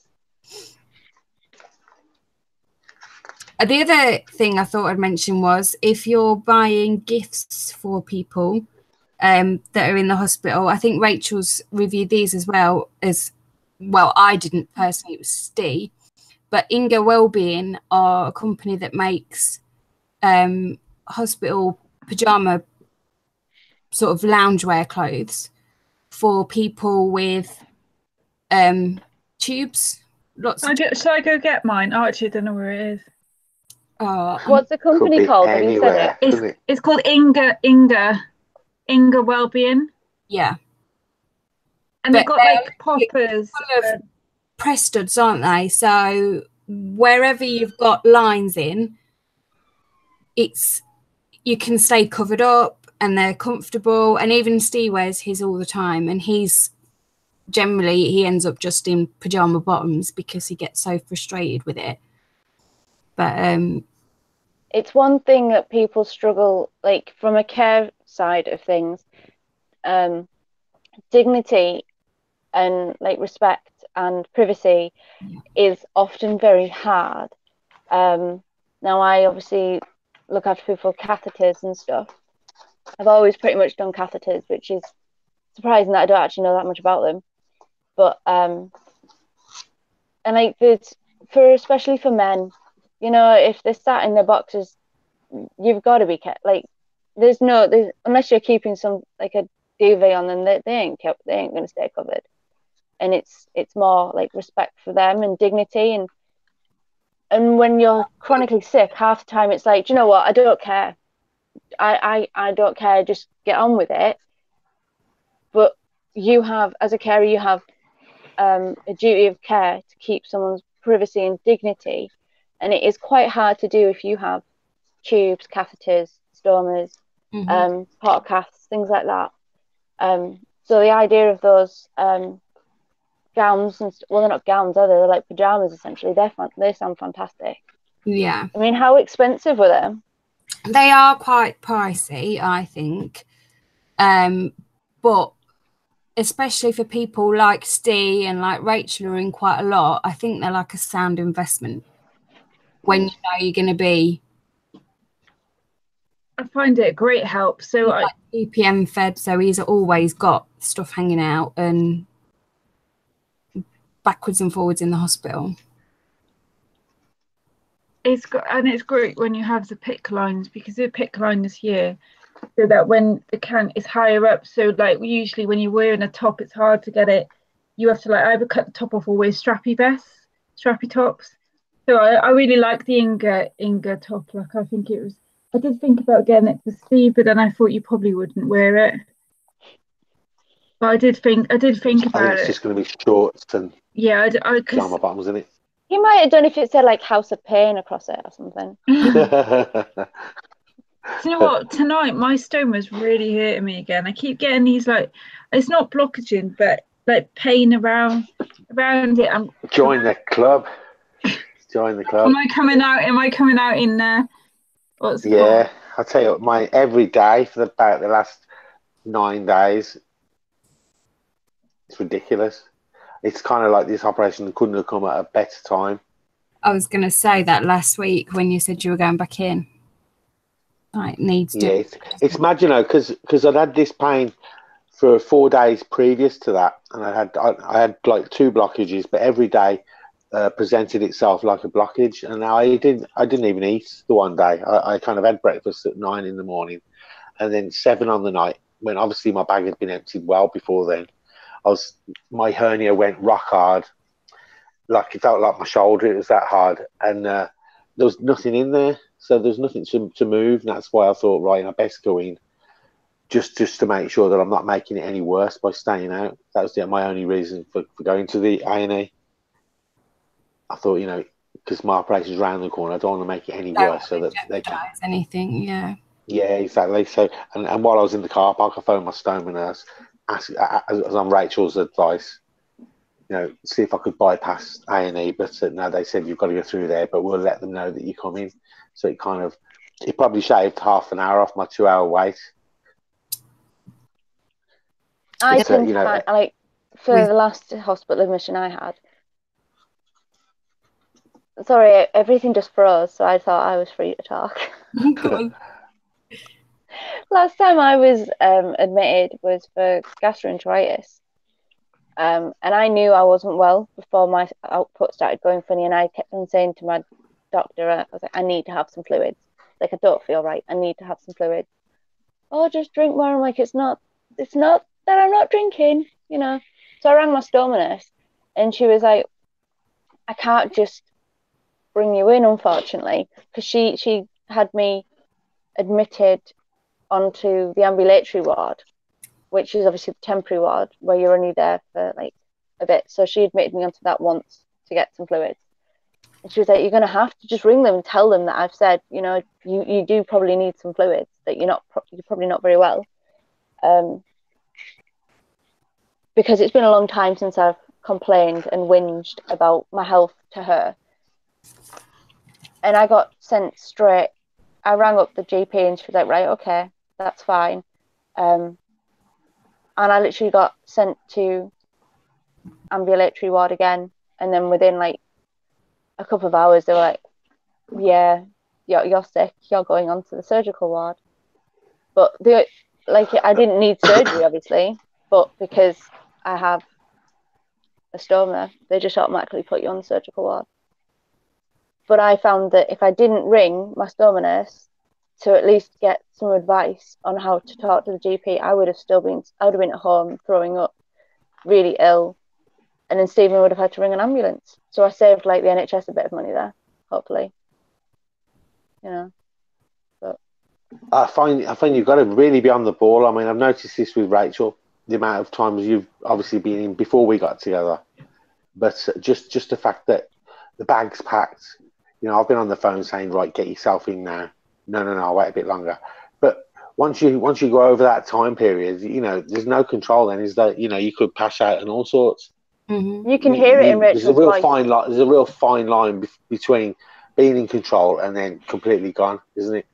The other thing I thought I'd mention was if you're buying gifts for people that are in the hospital, I think Rachel's reviewed these as well. I didn't personally, it was Steve. But Inga Wellbeing are a company that makes hospital pyjama sort of loungewear clothes for people with tubes. Shall I go get mine? Oh, actually, I don't know where it is. What's the company called? Have you said it? It's called Inga Wellbeing. Yeah. And they've got like poppers. Press studs, aren't they? So wherever you've got lines in, you can stay covered up and they're comfortable. And even Steve wears his all the time, and he ends up just in pajama bottoms because he gets so frustrated with it. But it's one thing that people struggle, like, from a care side of things, dignity and like respect and privacy is often very hard. Now, I obviously look after people with catheters and stuff. I've always pretty much done catheters, which is surprising that I don't actually know that much about them. But and like especially for men, if they're sat in their boxes, you've got to be like, there's unless you're keeping some like a duvet on them, they ain't going to stay covered. And it's more like respect for them and dignity, and when you're chronically sick, half the time it's like, do you know what, I don't care, I don't care, just get on with it. But you have, as a carer, you have a duty of care to keep someone's privacy and dignity, and it is quite hard to do if you have tubes, catheters, stomas, portacaths, things like that. So the idea of those gowns, well, they're not gowns, are they? They're like pajamas, essentially. They sound fantastic. Yeah. I mean, how expensive were they? They are quite pricey, I think. But especially for people like Steve and like Rachel are in quite a lot, I think they're like a sound investment when you know you're going to be. I find it a great help. So like EPM fed, so he's always got stuff hanging out and backwards and forwards in the hospital. It's great when you have the PICC lines, because the PICC line is here so that when the can is higher up, so like usually when you're wearing a top, it's hard to get it. You have to like either cut the top off or wear strappy tops. So I really like the Inga top. Like I did think about getting it for Steve, but then I thought you probably wouldn't wear it. But I did think about it. It's just going to be shorts and pajama bottoms, isn't it? He might have done if it said like House of Pain across it or something. Do you know what? Tonight my stoma's really hurting me again. I keep getting these like, it's not blockaging, but like pain around it. Join the club. Join the club. Am I coming out in what's it Yeah, called? I'll tell you what, every day for about the last 9 days, it's ridiculous. It's kind of like this operation couldn't have come at a better time. I was going to say that last week when you said you were going back in. It needs to. Yeah, it's mad, you know, because I'd had this pain for 4 days previous to that, and I had like 2 blockages, but every day presented itself like a blockage. And now I didn't even eat the one day. I kind of had breakfast at 9 in the morning, and then 7 on the night, when obviously my bag had been emptied well before then. My hernia went rock hard, like it felt like my shoulder. It was that hard, and there was nothing in there. So there's nothing to move, and that's why I thought, right, I best go in, just to make sure that I'm not making it any worse by staying out. That was my only reason for going to the A&E. I thought, you know, because my operation's around the corner, I don't want to make it any worse, so that they can anything. Yeah. Yeah, exactly. So, and while I was in the car park, I phoned my stoma nurse, as on Rachel's advice, you know, see if I could bypass A&E, but no, they said you've got to go through there, but we'll let them know that you're coming. So it probably shaved half an hour off my 2-hour wait. I tend to find, like, for the last hospital admission I had, sorry, everything just froze, so I thought I was free to talk. Last time I was admitted was for gastroenteritis. And I knew I wasn't well before my output started going funny, and I kept on saying to my doctor, I was like, I need to have some fluids. Like, I don't feel right. I need to have some fluids. Oh, just drink more. I'm like, it's not that I'm not drinking, you know. So I rang my stoma nurse, and she was like, I can't just bring you in, unfortunately, because she had me admitted onto the ambulatory ward, which is obviously the temporary ward where you're only there for like a bit. So she admitted me onto that once to get some fluids. And she was like, you're going to have to just ring them and tell them that I've said, you know, you do probably need some fluids, that you're probably not very well. Because it's been a long time since I've complained and whinged about my health to her. And I got sent straight. I rang up the GP and she was like, right, okay, that's fine. And I literally got sent to ambulatory ward again. And then within like a couple of hours, they were like, yeah, you're sick. You're going on to the surgical ward. But I didn't need surgery, obviously. But because I have a stoma, they just automatically put you on the surgical ward. But I found that if I didn't ring my stoma nurse to at least get some advice on how to talk to the GP, I would have been at home throwing up, really ill, and then Stephen would have had to ring an ambulance. So I saved like the NHS a bit of money there, hopefully. You know. But I find you've got to really be on the ball. I mean, I've noticed this with Rachel, the amount of times you've obviously been in before we got together, but just the fact that the bag's packed. You know, I've been on the phone saying, right, get yourself in now. No, I'll wait a bit longer. But once you go over that time period, you know, there's no control. Then is that, you know, you could pass out and all sorts. Mm-hmm. You can hear it in Rachel's voice. There's a real fine line between being in control and then completely gone, isn't it?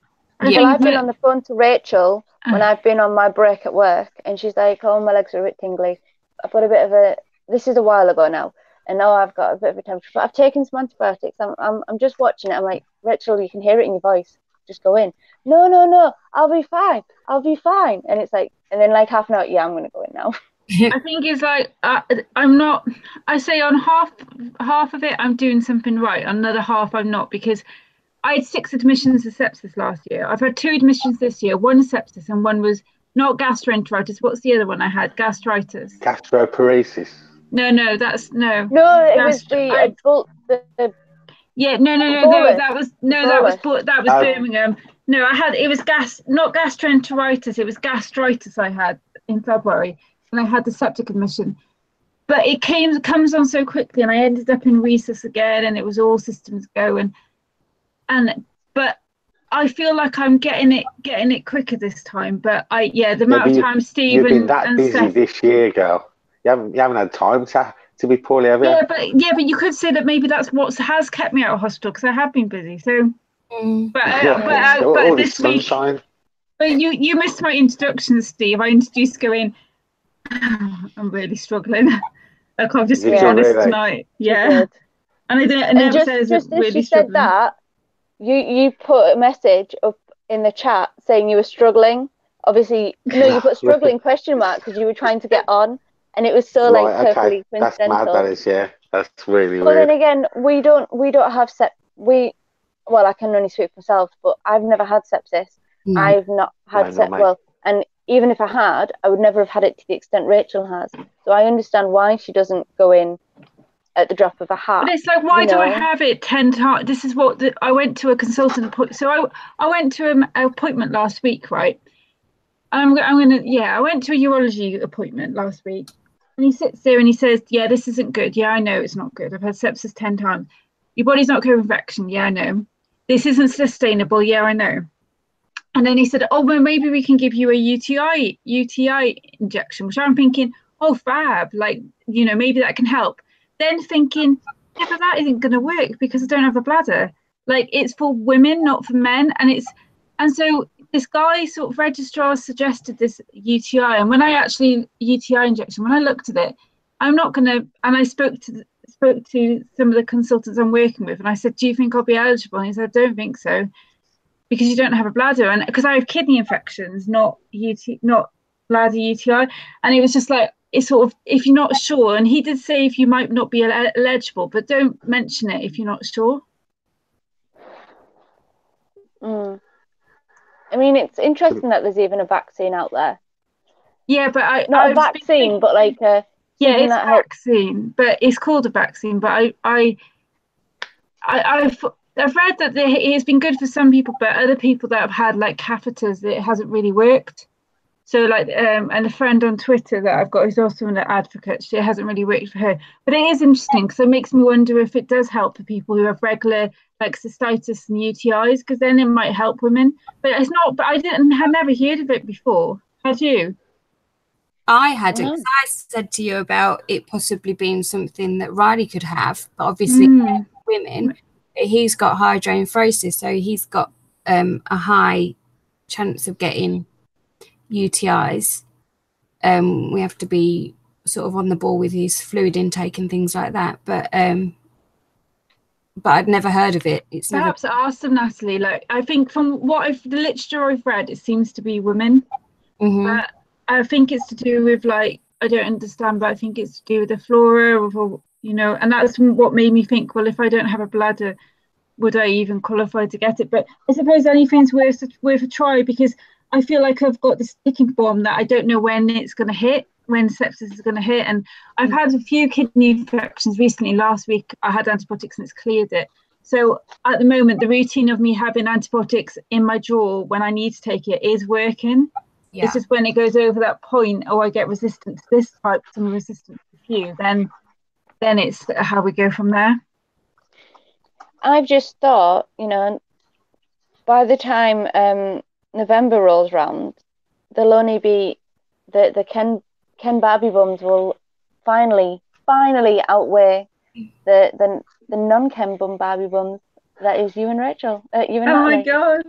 Well, I've been on the phone to Rachel when I've been on my break at work, and she's like, "Oh, my legs are a bit tingly. I've got a bit of a." This is a while ago now, and now I've got a bit of a temperature. But I've taken some antibiotics. I'm just watching it. I'm like, Rachel, you can hear it in your voice. Just go in. No. I'll be fine. And it's like, and then like half an hour. Yeah, I'm gonna go in now. I think it's like I'm not. I say on half of it, I'm doing something right. On another half, I'm not, because I had 6 admissions of sepsis last year. I've had 2 admissions this year. One sepsis and one was not gastroenteritis. What's the other one I had? Gastritis. Gastroparesis. No, that's no. No, it was the yeah, no. That was Birmingham. No, it was not gastroenteritis. It was gastritis I had in February, and I had the septic admission. But it comes on so quickly, and I ended up in resus again, and it was all systems go, but I feel like I'm getting it quicker this time. But the amount of time Steve you've been that busy Steph, this year, girl. You haven't had time to be poorly, have you? Yeah, but you could say that maybe that's what has kept me out of hospital, because I have been busy. So, but this sunshine. Week, but you missed my introduction, Steve. I introduced going. I'm really struggling. Like, I've just been honest tonight. Yeah, and I didn't. And just as really you said that, you put a message up in the chat saying you were struggling. Obviously, no, you put struggling question mark because you were trying to get on. And it was so perfectly coincidental. That's mad, that is, yeah. That's really weird. But then again, we don't have well, I can only speak for myself, but I've never had sepsis. No. I've not had and even if I had, I would never have had it to the extent Rachel has. So I understand why she doesn't go in at the drop of a hat. But it's like, why do I have it 10 times? This is what I went to a consultant appointment. So I went to an appointment last week, right? I went to a urology appointment last week. And he sits there and he says, yeah, this isn't good. Yeah, I know it's not good. I've had sepsis 10 times. Your body's not clear of infection. Yeah, I know. This isn't sustainable. Yeah, I know. And then he said, oh, well, maybe we can give you a UTI injection, which I'm thinking, oh, fab. Like, you know, maybe that can help. Then thinking, yeah, but that isn't going to work because I don't have a bladder. Like, it's for women, not for men. And so this guy sort of registrar suggested this UTI, and when I actually UTI injection, when I looked at it, I'm not gonna. And I spoke to some of the consultants I'm working with, and I said, "Do you think I'll be eligible?" And he said, "I don't think so, because you don't have a bladder, and because I have kidney infections, not bladder UTI." And it was just like, it's sort of, if you're not sure, and he did say if you might not be eligible, but don't mention it if you're not sure. I mean, it's interesting that there's even a vaccine out there. Yeah, but not a vaccine, but like a it's a vaccine, but it's called a vaccine. But I've read that it has been good for some people, but other people that have had like catheters, it hasn't really worked. So like, and a friend on Twitter that I've got who's also an advocate, it hasn't really worked for her. But it is interesting because it makes me wonder if it does help for people who have regular like cystitis and UTIs, because then it might help women. But it's not. But I had never heard of it before. Had you? I hadn't. Because I said to you about it possibly being something that Riley could have, but obviously women, he's got hydronephrosis, so he's got a high chance of getting UTIs. We have to be sort of on the ball with his fluid intake and things like that. But I'd never heard of it. It's perhaps ask them, Natalie. Like, I think from the literature I've read, it seems to be women. But I think it's to do with, like, I don't understand, but I think it's to do with the flora, or you know, and that's what made me think, well, if I don't have a bladder, would I even qualify to get it? But I suppose anything's worth a try, because I feel like I've got this ticking bomb that I don't know when it's going to hit, when sepsis is going to hit. And I've had a few kidney infections recently. Last week I had antibiotics and it's cleared it. So at the moment, the routine of me having antibiotics in my drawer when I need to take it is working. Yeah. It's just when it goes over that point, I get resistant to this type, some resistant to a few, then it's how we go from there. I've just thought, you know, by the time November rolls round, there'll only be the Ken Barbie bums will finally outweigh the non-Ken bum Barbie bums. That is you and Rachel. You and Natalie. my God.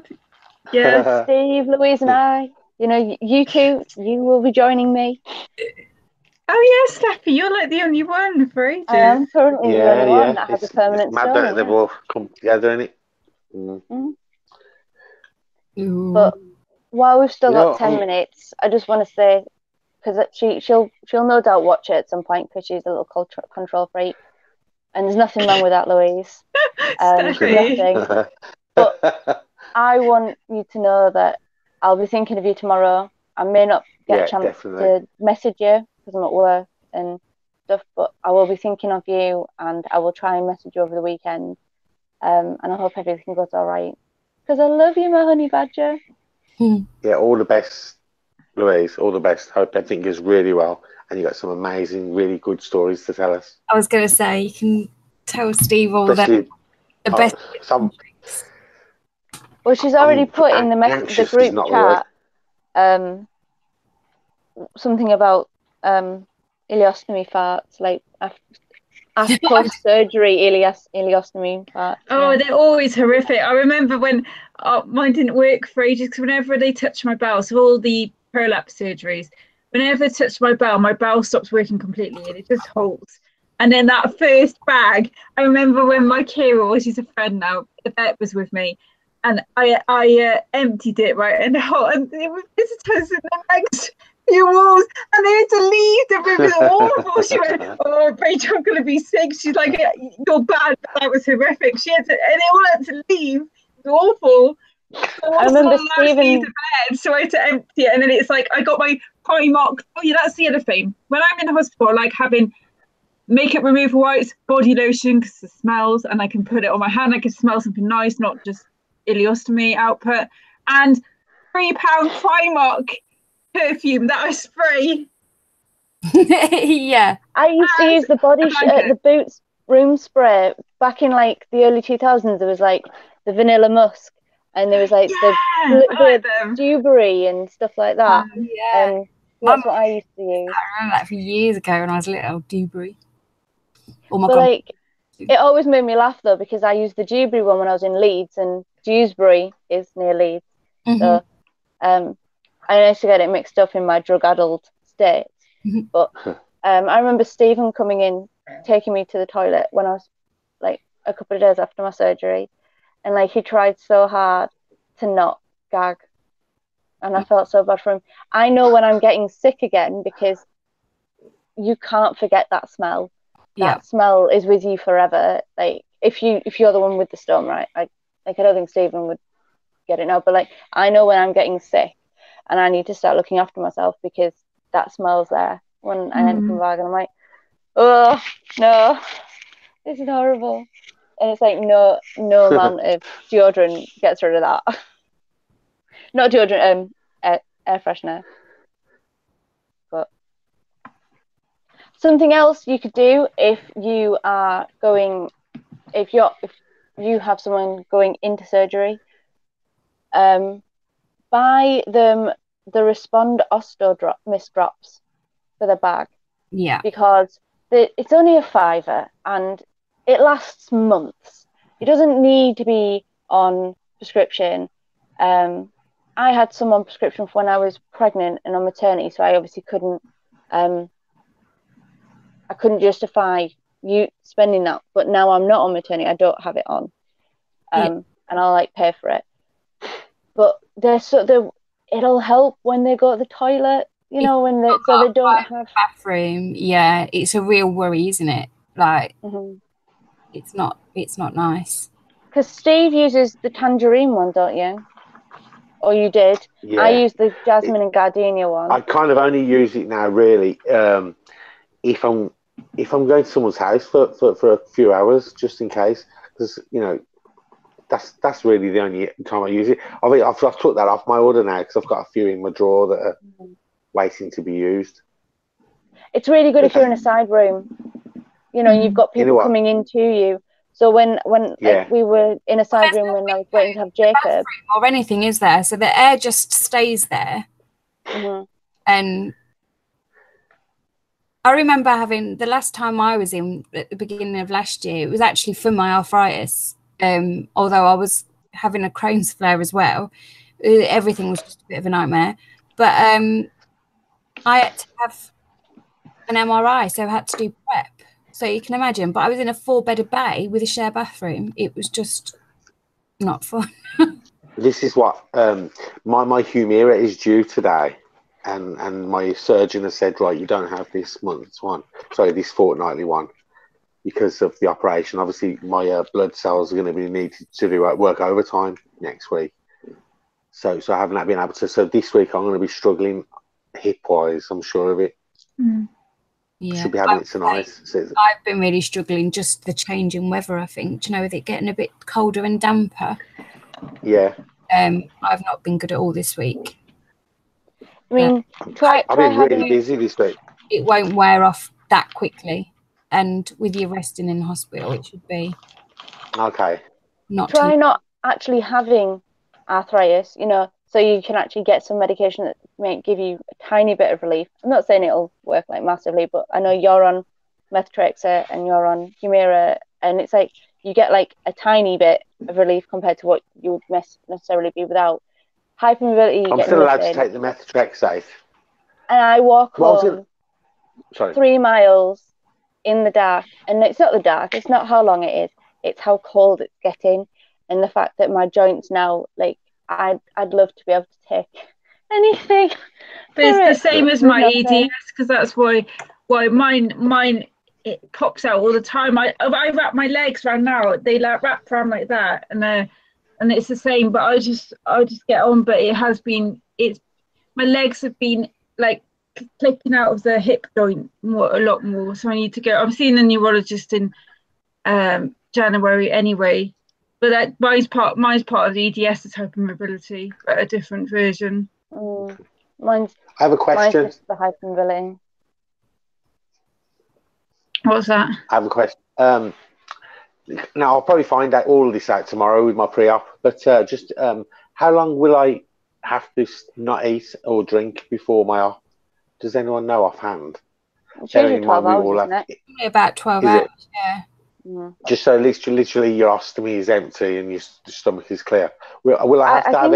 Yes. Steve, Louise, and I. You know, you two, you will be joining me. Oh yes, Steffi, you're like the only one for ages. I am currently the only one that has a permanent stone. stone. They've all come together, isn't it? But while we've still got 10 minutes, I just want to say, because she'll no doubt watch it at some point because she's a little control freak, and there's nothing wrong with that, Louise. Nothing. But I want you to know that I'll be thinking of you tomorrow. I may not get a chance to message you because I'm at work and stuff, but I will be thinking of you, and I will try and message you over the weekend. And I hope everything goes all right. Because I love you, my honey badger. Yeah, all the best, Louise. All the best. Hope everything goes really well, and you got some amazing, really good stories to tell us. I was going to say, you can tell Steve all the best. Well, she's already put in the group chat something about ileostomy farts, like after post-surgery ileostomy farts. Oh, they're always horrific. I remember when mine didn't work for ages because whenever they touched my bowel, so all the prolapse surgeries, whenever they touched my bowel stops working completely and it just halts. And then that first bag, I remember when my carer, she's a friend now, the vet was with me, and I emptied it, right, and it was visitors in the next few walls, and they had to leave. The room was awful. She went, "Oh, Rachel, I'm going to be sick." She's like, "You're bad." That was horrific. And they all had to leave. It was awful. So I remember Stephen. To bed, so I had to empty it, and then it's like I got my Primark. Oh yeah, that's the other thing. When I'm in the hospital, I like having makeup removal wipes, body lotion because it smells, and I can put it on my hand. I can smell something nice, not just ileostomy output, and £3 Primark perfume that I spray. Yeah, I used to use the the Boots room spray back in like the early 2000s. There was like the vanilla musk, and there was like the dewberry and stuff like that. Yeah, that's what I used to use. I remember that from years ago when I was little. Dewberry. Oh my God! Like, it always made me laugh though because I used the dewberry one when I was in Leeds, and Dewsbury is near Leeds. So, I used to get it mixed up in my drug-addled state. But I remember Stephen coming in, taking me to the toilet when I was like a couple of days after my surgery, and like he tried so hard to not gag, and I felt so bad for him. I know when I'm getting sick again because you can't forget that smell. That smell is with you forever. Like if you're the one with the stone, right? I don't think Stephen would get it now, but like I know when I'm getting sick and I need to start looking after myself because that smell's there when I end up in bag, and I'm like, oh no, this is horrible. And it's like no amount of deodorant gets rid of that. Not deodorant, air freshener. But something else you could do if you are going, if you have someone going into surgery, buy them the Respond Osto mist drops for the bag. Yeah. Because it's only a £5 and it lasts months. It doesn't need to be on prescription. I had some on prescription for when I was pregnant and on maternity, so I obviously couldn't justify you spending that. But now I'm not on maternity, I don't have it on. And I'll like pay for it. But it'll help when they go to the toilet, you know, when they don't have bathroom. Yeah, it's a real worry, isn't it? Like it's not nice. Because Steve uses the tangerine one, don't you? Or you did? Yeah. I use the jasmine and gardenia one. I kind of only use it now, really, if I'm going to someone's house for a few hours, just in case, because you know. That's really the only time I use it. I've took that off my order now because I've got a few in my drawer that are waiting to be used. It's really good if you're in a side room. You know, you've got people coming into you. So when like, we were in a side room when I was waiting to have Jacob or anything, is there? So the air just stays there. And I remember having, the last time I was in at the beginning of last year, it was actually for my arthritis. Although I was having a Crohn's flare as well. Everything was just a bit of a nightmare. But I had to have an MRI, so I had to do Preop. So you can imagine, but I was in a 4-bedded bay with a shared bathroom. It was just not fun. This is what my Humira is due today, and my surgeon has said, right, you don't have this month's one, sorry, this fortnightly one, because of the operation. Obviously, my blood cells are going to be needed to do work overtime next week. So I haven't been able to. So this week I'm going to be struggling hip-wise, I'm sure of it. Yeah, should be having it tonight. I've been really struggling, just the change in weather, I think. Do you know, with it getting a bit colder and damper. Yeah. I've not been good at all this week. I mean, I've been really busy this week. It won't wear off that quickly, and with you resting in hospital, it should be okay. Try not actually having arthritis, you know, so you can actually get some medication that might give you a tiny bit of relief. I'm not saying it'll work like massively, but I know you're on methotrexate and you're on Humira, and it's like you get like a tiny bit of relief compared to what you would necessarily be without. Hypermobility, I'm still allowed to take the methotrexate. And I walk home 3 miles in the dark, and it's not the dark, it's not how long it is, it's how cold it's getting, and the fact that my joints now, like, I'd love to be able to take anything. But it's the same as my EDS, because that's why mine it pops out all the time. I wrap my legs around now. They like wrap around like that, and it's the same. But I just get on. But my legs have been like clicking out of the hip joint a lot more. So I need to go. I'm seeing a neurologist in January anyway. But mine's part of the EDS is hypermobility, but a different version. I have a question. Mine's just the hypermobility. What's that? I have a question. Now I'll probably find out all of this out tomorrow with my pre-op. But just how long will I have to not eat or drink before my op? Does anyone know offhand? It's usually 12 hours, isn't it? About 12 hours. Yeah. Just so literally your ostomy is empty and your stomach is clear. Will I have to have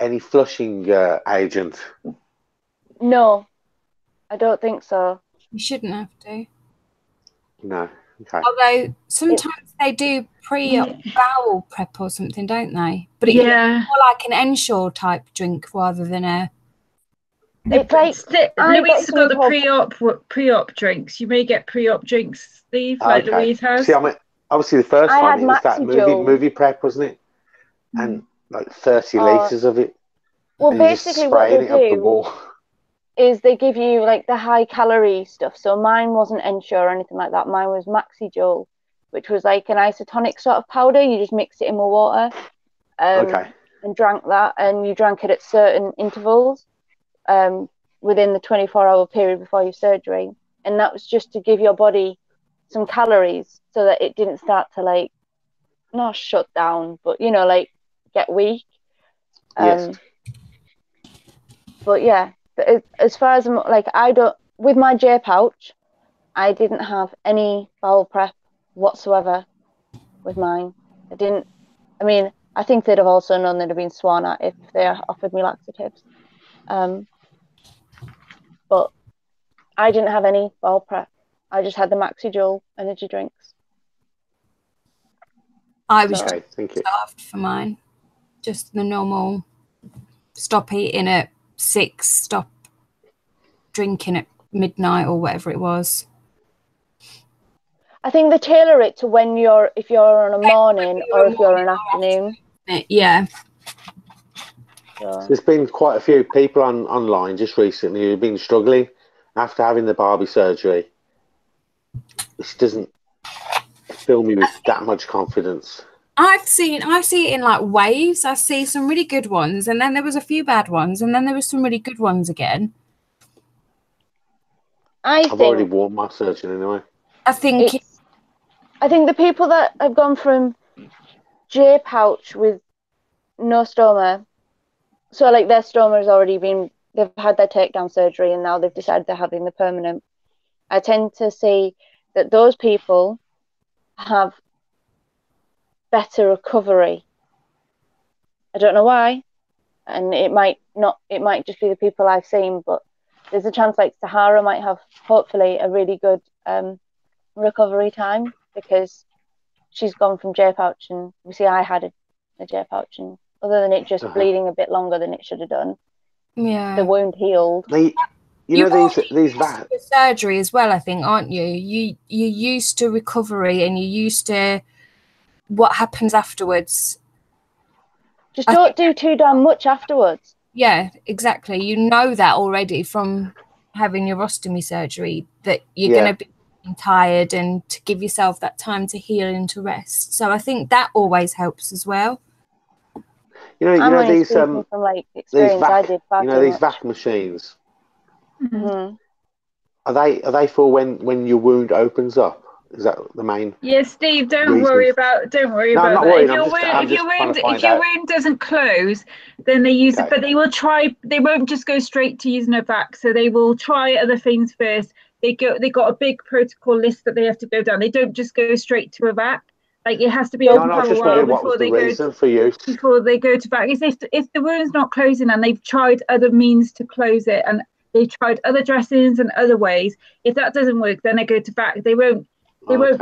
any flushing agent? No, I don't think so. You shouldn't have to. No. Okay. Although sometimes they do bowel prep or something, don't they? But it's more like an Ensure type drink rather than a. It's like Louise got the pre-op drinks. You may get pre-op drinks, Steve, like Louise has. See, obviously the first one it was that movie prep, wasn't it? And like 30 litres of it. Well, basically what they do is they give you like the high calorie stuff. So mine wasn't Ensure or anything like that. Mine was Maxi-Joule, which was like an isotonic sort of powder. You just mix it in with water and drank that, and you drank it at certain intervals within the 24-hour period before your surgery. And that was just to give your body some calories so that it didn't start to like, not shut down, but, you know, like get weak. Yes. But yeah, as far as like, with my J pouch, I didn't have any bowel prep whatsoever with mine. I think they'd have also known they'd have been sworn at if they offered me laxatives. But I didn't have any bowel prep. I just had the Maxi-Joule energy drinks. I was starved for mine. Just the normal stop eating at 6, stop drinking at midnight or whatever it was. I think they tailor it to if you're on a morning or if you're on an afternoon. Yeah. So there's been quite a few people online just recently who've been struggling after having the Barbie surgery. This doesn't fill me with that much confidence. I see it in like waves. I see some really good ones, and then there was a few bad ones, and then there was some really good ones again. I've already worn my surgery anyway. I think I think the people that have gone from J pouch with no stoma, so like their stoma has already been, they've had their takedown surgery and now they've decided they're having the permanent. I tend to see that those people have better recovery. I don't know why, and it might just be the people I've seen, but there's a chance like Sahara might have hopefully a really good recovery time because she's gone from J pouch, and obviously I had a J pouch, and other than it just bleeding a bit longer than it should have done, the wound healed. These surgery as well, I think, aren't you? You're used to recovery and you're used to what happens afterwards. Just don't do too damn much afterwards. Yeah, exactly. You know that already from having your ostomy surgery, that you're going to be tired, and to give yourself that time to heal and to rest. So I think that always helps as well. You know these from like experience I did these vac machines. Mm-hmm. Are they for when your wound opens up? Is that the main? Yeah, Steve, don't worry about that. Worried. If your wound doesn't close, then they use it, but they will try. They won't just go straight to using a vac. So they will try other things first. They got a big protocol list that they have to go down. They don't just go straight to a vac. Like it has to be open for a while before they go to vac. If the wound's not closing and they've tried other means to close it and they've tried other dressings and other ways, if that doesn't work, then they go to vac. They won't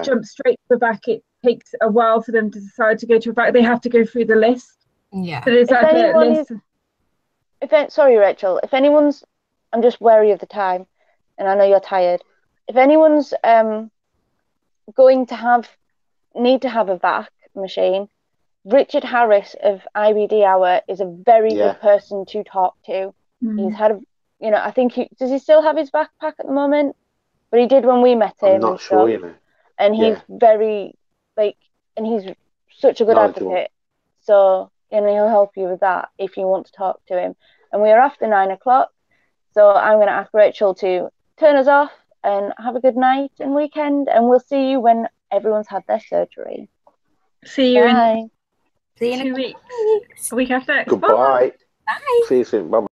jump straight to the vac. It takes a while for them to decide to go to a vac. They have to go through the list. Yeah. So there's list. Sorry, Rachel. If anyone's, I'm just wary of the time, and I know you're tired. If anyone's going to need to have a vac machine, Richard Harris of IBD Hour is a very good person to talk to. He's had I think does he still have his backpack at the moment? But he did when we met him. I'm not sure, And he's very and he's such a good advocate. So, he'll help you with that if you want to talk to him. And we are after 9 o'clock. So I'm going to ask Rachel to turn us off and have a good night and weekend. And we'll see you when everyone's had their surgery. See you in 2 weeks. A week after. Goodbye. Bye. See you soon. Bye-bye.